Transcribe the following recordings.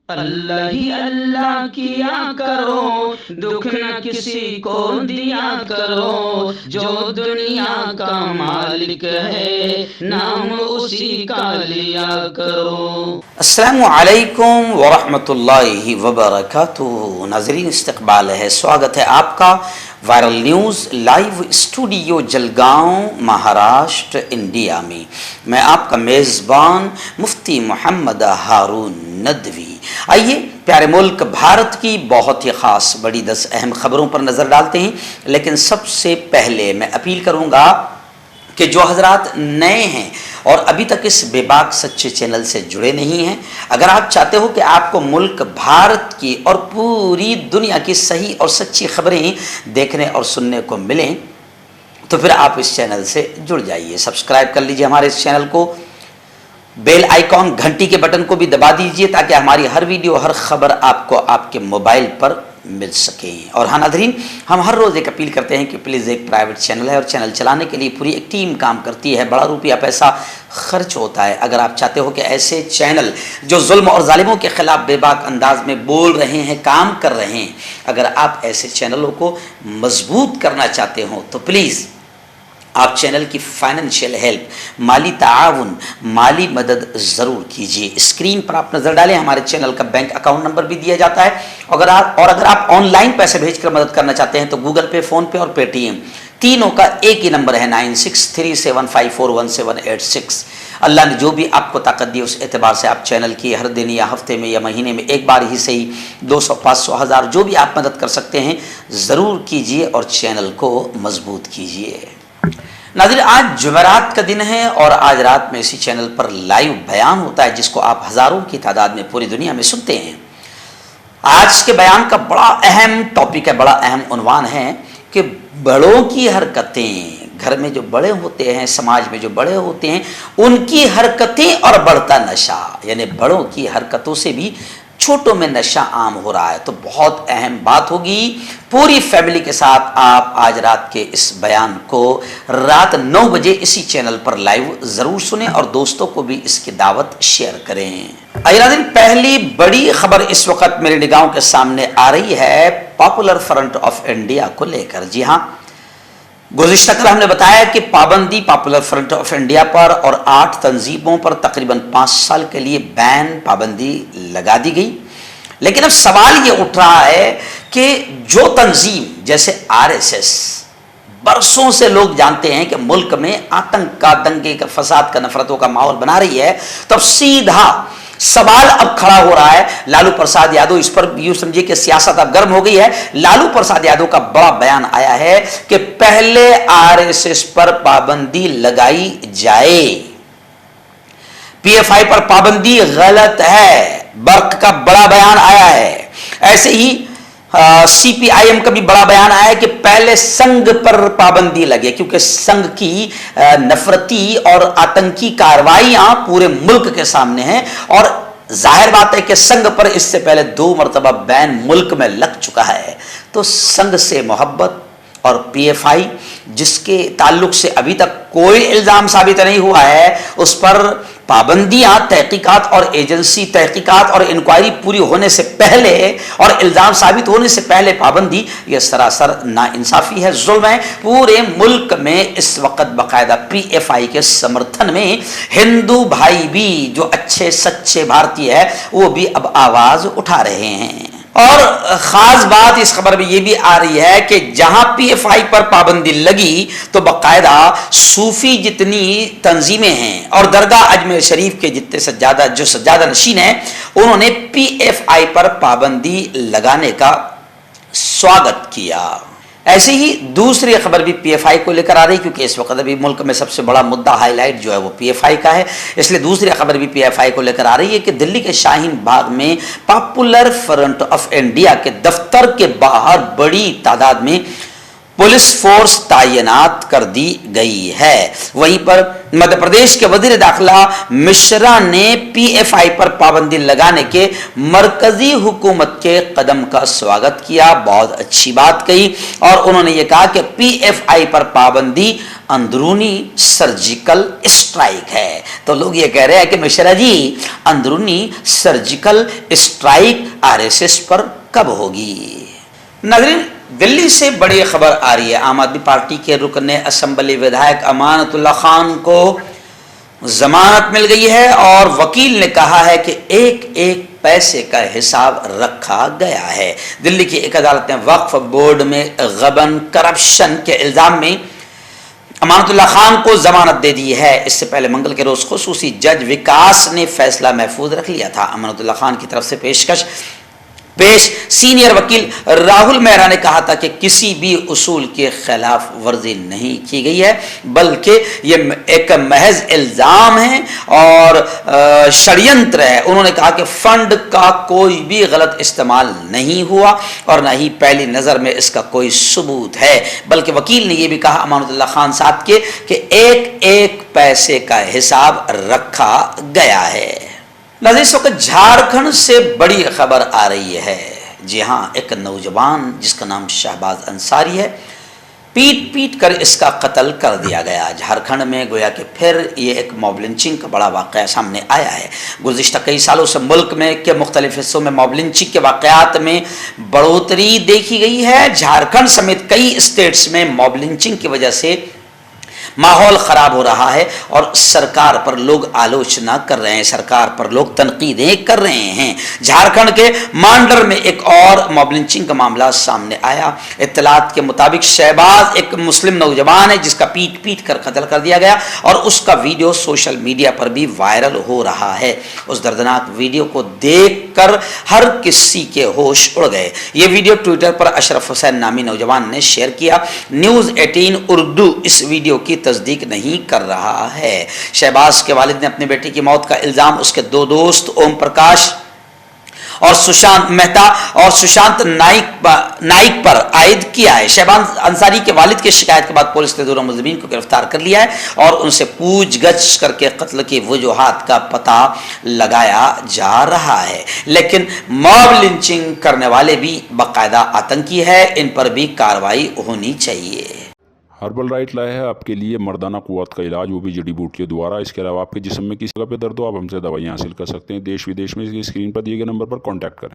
اللہ ہی اللہ کیا کرو، دکھ نہ کسی کو دیا کرو، جو دنیا کا مالک ہے نام اسی کا لیا کرو۔ السلام علیکم ورحمۃ اللہ وبرکاتہ۔ ناظرین، استقبال ہے، سواگت ہے آپ کا viral news live studio Jalgaon, Maharashtra, India میں۔ میں آپ کا میزبان مفتی محمد ہارون ندوی۔ آئیے پیارے ملک بھارت کی بہت ہی خاص بڑی 10 اہم خبروں پر نظر ڈالتے ہیں، لیکن سب سے پہلے میں اپیل کروں گا کہ جو حضرات نئے ہیں اور ابھی تک اس بے باک سچے چینل سے جڑے نہیں ہیں، اگر آپ چاہتے ہو کہ آپ کو ملک بھارت کی اور پوری دنیا کی صحیح اور سچی خبریں دیکھنے اور سننے کو ملیں تو پھر آپ اس چینل سے جڑ جائیے، سبسکرائب کر لیجئے ہمارے اس چینل کو، بیل آئیکن گھنٹی کے بٹن کو بھی دبا دیجئے تاکہ ہماری ہر ویڈیو ہر خبر آپ کو آپ کے موبائل پر مل سکیں۔ اور ہاں ناظرین، ہم ہر روز ایک اپیل کرتے ہیں کہ پلیز ایک پرائیویٹ چینل ہے اور چینل چلانے کے لیے پوری ایک ٹیم کام کرتی ہے، بڑا روپیہ پیسہ خرچ ہوتا ہے۔ اگر آپ چاہتے ہو کہ ایسے چینل جو ظلم اور ظالموں کے خلاف بے باک انداز میں بول رہے ہیں، کام کر رہے ہیں، اگر آپ ایسے چینلوں کو مضبوط کرنا چاہتے ہو تو پلیز آپ چینل کی فائنینشیل ہیلپ، مالی تعاون، مالی مدد ضرور کیجیے۔ اسکرین پر آپ نظر ڈالیں، ہمارے چینل کا بینک اکاؤنٹ نمبر بھی دیا جاتا ہے، اگر آپ آن لائن پیسے بھیج کر مدد کرنا چاہتے ہیں تو گوگل پے، فون پے اور پے ٹی ایم تینوں کا ایک ہی نمبر ہے 9637541786۔ اللہ نے جو بھی آپ کو طاقت دی اس اعتبار سے آپ چینل کی ہر دن یا ہفتے میں یا مہینے میں ایک بار ہی صحیح 200، 500، 1000 جو بھی آپ مدد کر سکتے ہیں ضرور کیجیے اور چینل کو مضبوط کیجیے۔ ناظرین، آج جمعرات کا دن ہے اور آج رات میں اسی چینل پر لائیو بیان ہوتا ہے جس کو آپ ہزاروں کی تعداد میں پوری دنیا میں سنتے ہیں۔ آج کے بیان کا بڑا اہم ٹاپک ہے، بڑا اہم عنوان ہے کہ بڑوں کی حرکتیں، گھر میں جو بڑے ہوتے ہیں، سماج میں جو بڑے ہوتے ہیں، ان کی حرکتیں اور بڑھتا نشہ، یعنی بڑوں کی حرکتوں سے بھی چھوٹوں میں نشہ عام ہو رہا ہے۔ تو بہت اہم بات ہوگی، پوری فیملی کے ساتھ آپ آج رات کے اس بیان کو رات 9 بجے اسی چینل پر لائیو ضرور سنیں اور دوستوں کو بھی اس کی دعوت شیئر کریں۔ ناظرین، پہلی بڑی خبر اس وقت میرے نگاہوں کے سامنے آ رہی ہے پاپولر فرنٹ آف انڈیا کو لے کر۔ جی ہاں، گزشتہ کل ہم نے بتایا کہ پابندی پاپولر فرنٹ آف انڈیا پر اور 8 تنظیموں پر تقریباً 5 سال کے لیے پابندی لگا دی گئی، لیکن اب سوال یہ اٹھ رہا ہے کہ جو تنظیم جیسے RSS برسوں سے لوگ جانتے ہیں کہ ملک میں آتنک کا، دنگے کا، فساد کا، نفرتوں کا ماحول بنا رہی ہے، تب سیدھا سوال اب کھڑا ہو رہا ہے لالو پرساد یادو، اس پر یوں سمجھے کہ سیاست اب گرم ہو گئی ہے۔ لالو پرساد یادو کا بڑا بیان آیا ہے کہ پہلے RSS پر پابندی لگائی جائے، PFI پر پابندی غلط ہے، برق کا بڑا بیان آیا ہے۔ ایسے ہی CPIM کا بھی بڑا بیان آیا ہے کہ پہلے سنگھ پر پابندی لگے، کیونکہ سنگھ کی نفرتی اور آتنکی کارروائیاں پورے ملک کے سامنے ہیں، اور ظاہر بات ہے کہ سنگھ پر اس سے پہلے 2 مرتبہ بین ملک میں لگ چکا ہے۔ تو سنگھ سے محبت اور PFI جس کے تعلق سے ابھی تک کوئی الزام ثابت نہیں ہوا ہے، اس پر پابندیاں تحقیقات اور ایجنسی تحقیقات اور انکوائری پوری ہونے سے پہلے اور الزام ثابت ہونے سے پہلے پابندی، یہ سراسر ناانصافی ہے، ظلم ہے۔ پورے ملک میں اس وقت باقاعدہ PFI کے سمرتھن میں ہندو بھائی بھی جو اچھے سچے بھارتی ہے وہ بھی اب آواز اٹھا رہے ہیں۔ اور خاص بات اس خبر میں یہ بھی آ رہی ہے کہ جہاں PFI پر پابندی لگی تو باقاعدہ صوفی جتنی تنظیمیں ہیں اور درگاہ اجمیر شریف کے جتنے سجادہ نشین ہیں، انہوں نے PFI پر پابندی لگانے کا سواگت کیا۔ ایسے ہی دوسری خبر بھی PFI کو لے کر آ رہی، کیونکہ اس وقت ابھی ملک میں سب سے بڑا مدعا ہائی لائٹ جو ہے وہ PFI کا ہے، اس لیے دوسری خبر بھی PFI کو لے کر آ رہی ہے کہ دلی کے شاہین باغ میں پاپولر فرنٹ آف انڈیا کے دفتر کے باہر بڑی تعداد میں पुलिस फोर्स तैनात कर दी गई है। वहीं पर मध्य प्रदेश के वजीर दाखिला मिश्रा ने पीएफआई पर पाबंदी लगाने के मरकजी हुकूमत के कदम का स्वागत किया, बहुत अच्छी बात कही। और उन्होंने ये कहा कि पीएफआई पर पाबंदी अंदरूनी सर्जिकल स्ट्राइक है। तो लोग ये कह रहे हैं कि मिश्रा जी, अंदरूनी सर्जिकल स्ट्राइक आरएसएस पर कब होगी? नाज़रीन, दिल्ली से बड़ी खबर आ रही है। आम आदमी पार्टी के रुकने असेंबली विधायक अमानतुल्लाह खान को जमानत मिल गई है और वकील ने कहा है कि एक एक पैसे का हिसाब रखा गया है। दिल्ली की एक अदालत ने वक्फ बोर्ड में गबन करप्शन के इल्जाम में अमानतुल्लाह खान को जमानत दे दी है। इससे पहले मंगल के रोज खुसूसी जज विकास ने फैसला महफूज रख लिया था। अमानतुल्लाह खान की तरफ से पेश सीनियर वकील राहुल मेहरा ने कहा था कि किसी भी उसूल के खिलाफ वर्जी नहीं की गई है, बल्कि ये एक महज इल्जाम है और षड्यंत्र है। उन्होंने कहा कि फंड का कोई भी गलत इस्तेमाल नहीं हुआ और न ही पहली नज़र में इसका कोई सबूत है। बल्कि वकील ने यह भी कहा अमानतुल्लाह खान साहब के कि एक एक पैसे का हिसाब रखा गया है। नाज़रीन, इस वक्त झारखंड से बड़ी खबर आ रही है। जी हाँ, एक नौजवान जिसका नाम शहबाज अंसारी है, पीट पीट कर इसका कत्ल कर दिया गया। झारखंड में गोया कि फिर ये एक मॉब लिंचिंग का बड़ा वाक़या सामने आया है। गुज़िश्ता कई सालों से मुल्क में के मुख्तलिफ हिस्सों में मॉब लिंचिंग के वाक़यात में बढ़ोतरी देखी गई है। झारखंड समेत कई स्टेट्स में मॉब लिंचिंग की वजह से माहौल खराब हो रहा है और सरकार पर लोग आलोचना कर रहे हैं, सरकार पर लोग तनकीदें कर रहे हैं। झारखंड के मांडर में एक और मॉब लिंचिंग का मामला सामने आया। इत्तलात के मुताबिक शहबाज एक मुस्लिम नौजवान है जिसका पीट पीट कर कत्ल कर दिया गया और उसका वीडियो सोशल मीडिया पर भी वायरल हो रहा है। उस दर्दनाक वीडियो को देखकर हर किसी के होश उड़ गए। ये वीडियो ट्विटर पर अशरफ हुसैन नामी नौजवान ने शेयर किया। न्यूज़ 18 उर्दू इस वीडियो की तस्दीक नहीं कर रहा है। शहबाज के वालिद ने अपनी बेटी की मौत का इल्जाम उसके दो दोस्त ओम प्रकाश और सुशांत मेहता और सुशांत नाइक पर आयद किया है। शहबाज अंसारी के वालिद की शिकायत के बाद पुलिस ने दोनों मुलजिमीन को गिरफ्तार कर लिया है और उनसे पूछगछ करके कत्ल की वजूहात का पता लगाया जा रहा है। लेकिन मॉब लिंचिंग करने वाले भी बाकायदा आतंकी है, इन पर भी कार्रवाई होनी चाहिए। हर्बल राइट लाया है आपके लिए मर्दाना कुव्वत का इलाज, वो भी जड़ी बूटियों द्वारा। इसके अलावा आपके जिस्म में किसी जगह पे दर्द हो, आप हमसे दवाइयाँ हासिल कर सकते हैं। देश विदेश में स्क्रीन पर दिए गए नंबर पर कॉन्टैक्ट करें।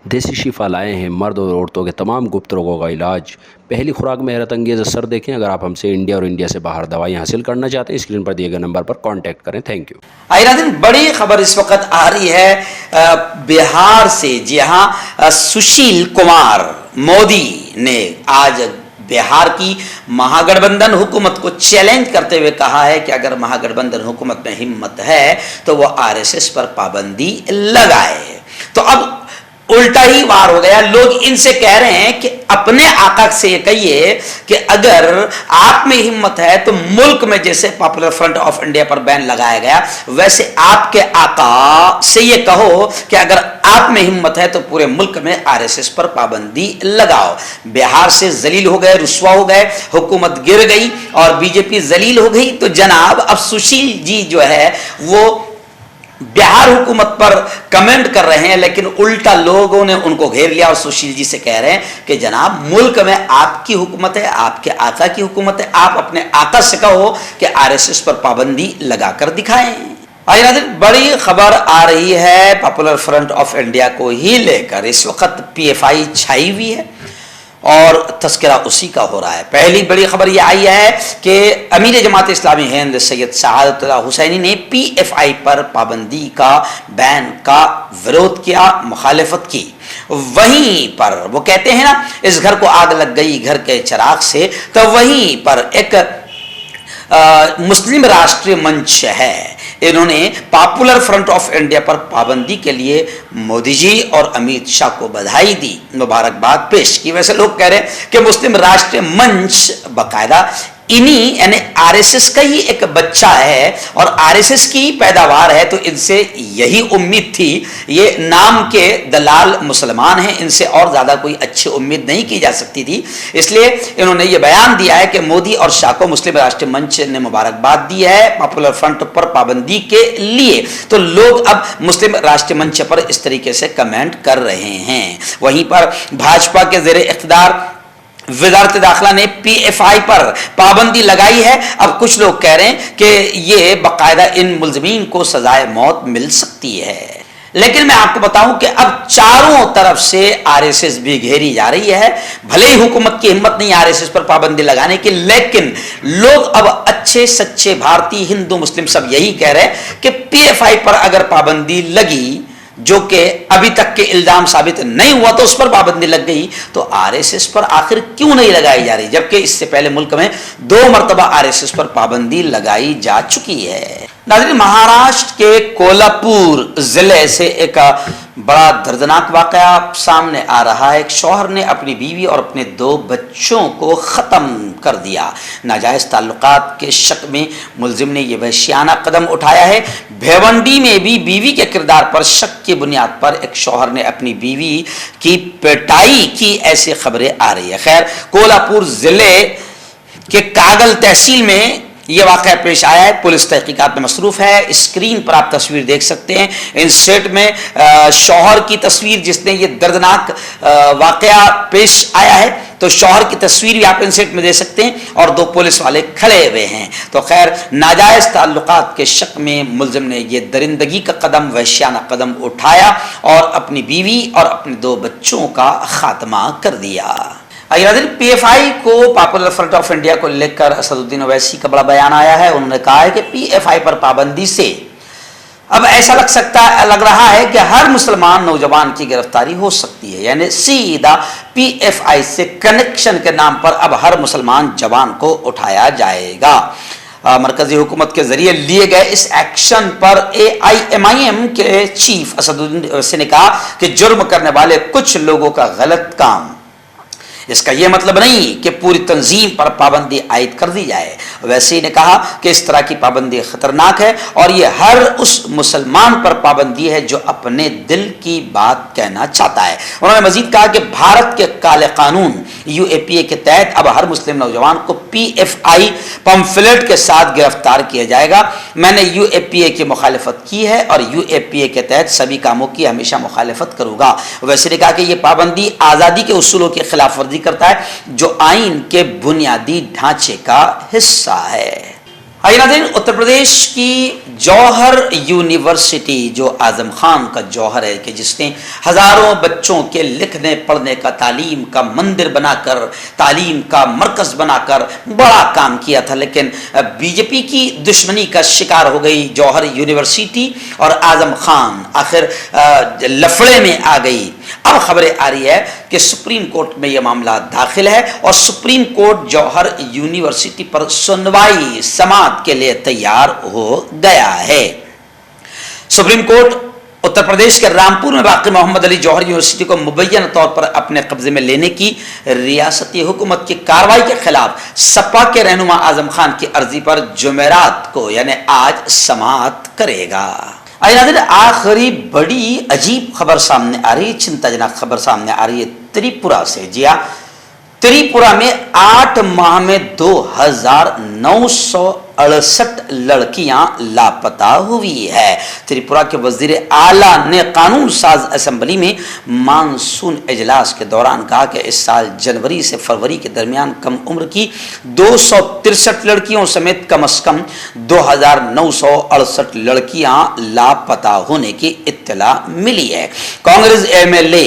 देसी शिफा लाए हैं मर्द और औरतों के तमाम गुप्त रोगों का इलाज। पहली खुराक में हैरत अंगेज़ असर देखें। अगर आप हमसे इंडिया और इंडिया से बाहर दवाइयाँ हासिल करना चाहते हैं, स्क्रीन पर दिए गए नंबर पर कॉन्टैक्ट करें। Thank you. नाज़रीन, बड़ी खबर इस वक्त आ रही है बिहार से। जी हाँ, सुशील कुमार मोदी ने आज बिहार की महागठबंधन हुकूमत को चैलेंज करते हुए कहा है कि अगर महागठबंधन हुकूमत में हिम्मत है तो वो आरएसएस पर पाबंदी लगाए। तो अब उल्टा ही वार हो गया। लोग इनसे कह रहे हैं कि अपने आका से ये कहिए कि अगर आप में हिम्मत है तो मुल्क में जैसे पॉपुलर फ्रंट ऑफ इंडिया पर बैन लगाया गया, वैसे आपके आका से ये कहो कि अगर आप में हिम्मत है तो पूरे मुल्क में आरएसएस पर पाबंदी लगाओ। बिहार से जलील हो गए, रुस्वा हो गए, हुकूमत गिर गई और बीजेपी जलील हो गई। तो जनाब अब सुशील जी जो है वो बिहार हुकूमत पर कमेंट कर रहे हैं, लेकिन उल्टा लोगों ने उनको घेर लिया और सुशील जी से कह रहे हैं कि जनाब मुल्क में आपकी हुकूमत है, आपके आका की हुकूमत है, आप अपने आका से कहो कि आरएसएस पर पाबंदी लगाकर दिखाएं। आइए नाज़रीन, बड़ी खबर आ रही है पॉपुलर फ्रंट ऑफ इंडिया को ही लेकर। इस वक्त पीएफआई छाई हुई है और तस्करा उसी का हो रहा है। पहली बड़ी खबर यह आई है कि अमीर जमात इस्लामी हिंद सैयद सआदतुल्लाह हुसैनी ने पीएफआई पर पाबंदी का बैन का विरोध किया, मुखालिफत की। वहीं पर वो कहते हैं ना, इस घर को आग लग गई घर के चिराग से, तो वहीं पर एक मुस्लिम राष्ट्रीय मंच है, इन्होंने पॉपुलर फ्रंट ऑफ इंडिया पर पाबंदी के लिए मोदी जी और अमित शाह को बधाई दी, मुबारकबाद पेश की। वैसे लोग कह रहे हैं कि मुस्लिम राष्ट्रीय मंच बाकायदा इन्हीं यानी आरएसएस का ही एक बच्चा है और आरएसएस की पैदावार है, तो इनसे यही उम्मीद थी। ये नाम के दलाल मुसलमान हैं, इनसे और ज्यादा कोई अच्छी उम्मीद नहीं की जा सकती थी। इसलिए इन्होंने ये बयान दिया है कि मोदी और शाह को मुस्लिम राष्ट्रीय मंच ने मुबारकबाद दी है पॉपुलर फ्रंट पर पाबंदी के लिए। तो लोग अब मुस्लिम राष्ट्रीय मंच पर इस तरीके से कमेंट कर रहे हैं। वहीं पर भाजपा के ज़ेरे इख्तियार वज़ारत दाखिला ने PFI पर पाबंदी लगाई है। अब कुछ लोग कह रहे हैं कि ये बाकायदा इन मुल्ज़मीन को सजाए मौत मिल सकती है। लेकिन मैं आपको बताऊं कि अब चारों तरफ से आरएसएस भी घेरी जा रही है। भले ही हुकूमत की हिम्मत नहीं आरएसएस पर पाबंदी लगाने की, लेकिन लोग अब अच्छे सच्चे भारतीय हिंदू मुस्लिम सब यही कह रहे हैं कि PFI पर अगर पाबंदी लगी, जो कि अभी तक के इल्जाम साबित नहीं हुआ, तो उस पर पाबंदी लग गई, तो आरएसएस पर आखिर क्यों नहीं लगाई जा रही, जबकि इससे पहले मुल्क में 2 मरतबा आरएसएस पर पाबंदी लगाई जा चुकी है। नाज़रीन, महाराष्ट्र के कोल्हापुर जिले से एक बड़ा दर्दनाक वाकया सामने आ रहा है। एक शौहर ने अपनी बीवी और अपने 2 बच्चों को ख़त्म कर दिया। नाजायज़ ताल्लुकात के शक में मुलजिम ने यह वहशियाना कदम उठाया है। भिवंडी में भी बीवी के किरदार पर शक की बुनियाद पर एक शौहर ने अपनी बीवी की पिटाई की, ऐसी खबरें आ रही है। खैर, कोल्हापुर जिले के कागल तहसील में यह वाक़या पेश आया है। पुलिस तहकीकात में मसरूफ़ है। स्क्रीन पर आप तस्वीर देख सकते हैं। इन सेट में शौहर की तस्वीर, जिसने ये दर्दनाक वाक़या पेश आया है, तो शौहर की तस्वीर भी आप इन सेट में देख सकते हैं और 2 पुलिस वाले खड़े हुए हैं। तो खैर, नाजायज़ ताल्लुकात के शक में मुलजिम ने यह दरिंदगी का कदम, वहशियाना कदम उठाया और अपनी बीवी और अपने 2 बच्चों का खात्मा कर दिया। PFI को पॉपुलर फ्रंट ऑफ इंडिया को लेकर असदुद्दीन ओवैसी का बड़ा बयान आया है। उन्होंने कहा है कि PFI पर पाबंदी से अब ऐसा लग रहा है कि हर मुसलमान नौजवान की गिरफ्तारी हो सकती है, यानी सीधा PFI से कनेक्शन के नाम पर अब हर मुसलमान जवान को उठाया जाएगा। मरकजी हुकूमत के जरिए लिए गए इस एक्शन पर AIMIM के चीफ असदुद्दीन ओवैसी ने कहा कि जुर्म करने वाले कुछ लोगों का गलत काम, इसका यह मतलब नहीं कि पूरी तंजीम पर पाबंदी आयद कर दी जाए। वैसे ही ने कहा कि इस तरह की पाबंदी खतरनाक है और यह हर उस मुसलमान पर पाबंदी है जो अपने दिल की बात कहना चाहता है। उन्होंने मजीद कहा कि भारत के काले कानून UAPA के तहत अब हर मुस्लिम नौजवान को PFI पंफलेट के साथ गिरफ्तार किया जाएगा। मैंने UAPA की मुखालिफत की है और UAPA के तहत सभी कामों की हमेशा मुखालिफत करूंगा। वैसे ने कहा कि यह पाबंदी आज़ादी के उसूलों की खिलाफ वर्जी करता है, जो आइन के बुनियादी ढांचे का हिस्सा है। उत्तर प्रदेश की जौहर यूनिवर्सिटी, जो आजम खान का जौहर है, कि जिसने हजारों बच्चों के लिखने पढ़ने का, तालीम का मंदिर बनाकर, तालीम का मरकज बनाकर बड़ा काम किया था, लेकिन बीजेपी की दुश्मनी का शिकार हो गई जौहर यूनिवर्सिटी और आजम खान आखिर लफड़े में आ गई। अब खबरें आ रही है कि सुप्रीम कोर्ट में यह मामला दाखिल है और सुप्रीम कोर्ट जौहर यूनिवर्सिटी पर सुनवाई समाअत के लिए तैयार हो गया है। सुप्रीम कोर्ट उत्तर प्रदेश के रामपुर में वाक़ मोहम्मद अली जौहर यूनिवर्सिटी को मुबैयन तौर पर अपने कब्जे में लेने की रियासती हुकूमत की कार्रवाई के खिलाफ सपा के रहनुमा आजम खान की अर्जी पर जुमेरात को यानी आज समाअत करेगा। आखिरी बड़ी अजीब खबर सामने आ रही है, चिंताजनक खबर सामने आ रही है त्रिपुरा से। जी हाँ, त्रिपुरा में 8 माह में 2968 लड़कियां लापता हुई है। त्रिपुरा के वजीर आला ने कानून साज असेंबली में मानसून इजलास के दौरान कहा कि इस साल जनवरी से फरवरी के दरमियान कम उम्र की 263 लड़कियों समेत कम से कम 2968 लड़कियां लापता होने की इत्तला मिली है। कांग्रेस MLA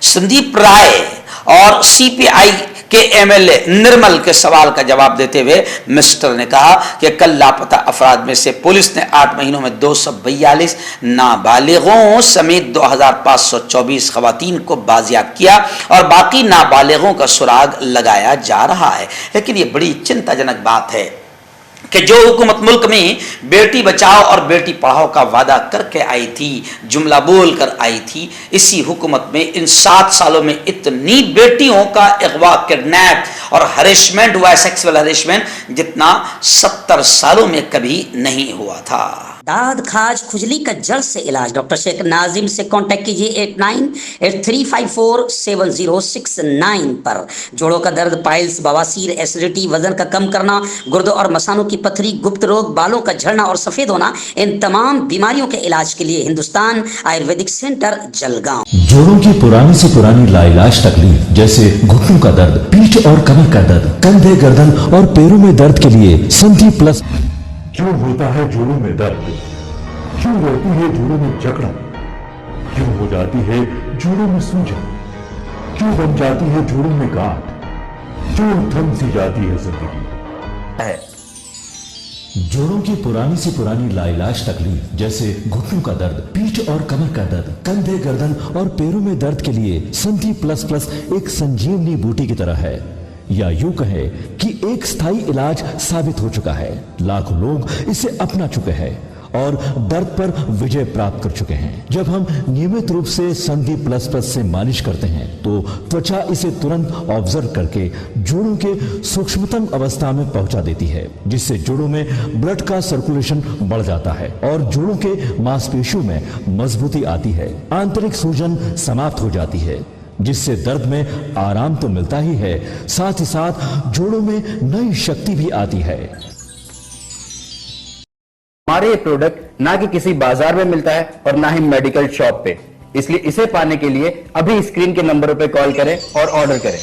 संदीप राय और CPI के MLA निर्मल के सवाल का जवाब देते हुए मिस्टर ने कहा कि कल लापता अफराद में से पुलिस ने 8 महीनों में 242 नाबालिगों समेत 2524 खवातीन को बाजियाब किया और बाकी नाबालिगों का सुराग लगाया जा रहा है। लेकिन ये बड़ी चिंताजनक बात है कि जो हुकूमत मुल्क में बेटी बचाओ और बेटी पढ़ाओ का वादा करके आई थी, जुमला बोल कर आई थी, इसी हुकूमत में इन 7 सालों में इतनी बेटियों का अगवा, किडनैप اور ہریشمنٹ ہوا ہے, سیکسول ہریشمنٹ جتنا 70 سالوں میں کبھی نہیں ہوا تھا. داد کھاج کھجلی کا جڑ سے علاج ڈاکٹر شیخ ناظم سے کانٹیکٹ کیجیے 8983547069 پر. جوڑوں کا درد, پائلز, بواسیر, ایسیڈیٹی, وزن کا کم کرنا, گردوں اور مثانوں کی پتھری, گپت روگ, بالوں کا جھڑنا اور سفید ہونا, ان تمام بیماریوں کے علاج کے لیے ہندوستان آیورویدک سینٹر جلگاؤں. جوڑوں کی پرانی سے پرانی لا علاج تکلیف جیسے گھٹنوں کا درد, پیٹھ اور کمر کا درد, کندھے, گردن اور پیروں میں درد کے لیے سندھی پلس. کیوں ہوتا ہے جوڑوں میں درد؟ کیوں رہتی ہے جوڑوں میں جکڑن؟ کیوں ہو جاتی ہے جوڑوں میں سوجن؟ کیوں بن جاتی ہے جوڑوں میں گاٹھ؟ کیوں تھم سی جاتی ہے زندگی؟ جوڑوں کی پرانی سے پرانی لا علاج تکلیف جیسے گھٹنوں کا درد, پیٹھ اور کمر کا درد, کندھے, گردن اور پیروں میں درد کے لیے سندھی پلس پلس ایک سنجیونی بوٹی کی طرح ہے, یا یوں کہے کہ ایک استھائی علاج ثابت ہو چکا ہے. لاکھوں لوگ اسے اپنا چکے ہیں اور درد پر وجے پراپت کر چکے ہیں. جب ہم نیمت روپ سے سندھی پلس پلس سے مالش کرتے ہیں تو توچا اسے ترنت آبزرو کر کے جوڑوں کے سوکشمتم اوستھا میں پہنچا دیتی ہے, جس سے جوڑوں میں بلڈ کا سرکولیشن بڑھ جاتا ہے اور جوڑوں کے ماس پیشیوں میں مضبوطی آتی ہے. آنترک سوجن سماپت ہو جاتی ہے, جس سے درد میں آرام تو ملتا ہی ہے, ساتھ ہی ساتھ جوڑوں میں نئی شکتی بھی آتی ہے. ہمارے یہ پروڈکٹ نہ کہ کسی بازار میں ملتا ہے اور نہ ہی میڈیکل شاپ پہ, اس لیے اسے پانے کے لیے ابھی اسکرین کے نمبروں پہ کال کریں اور آرڈر کریں.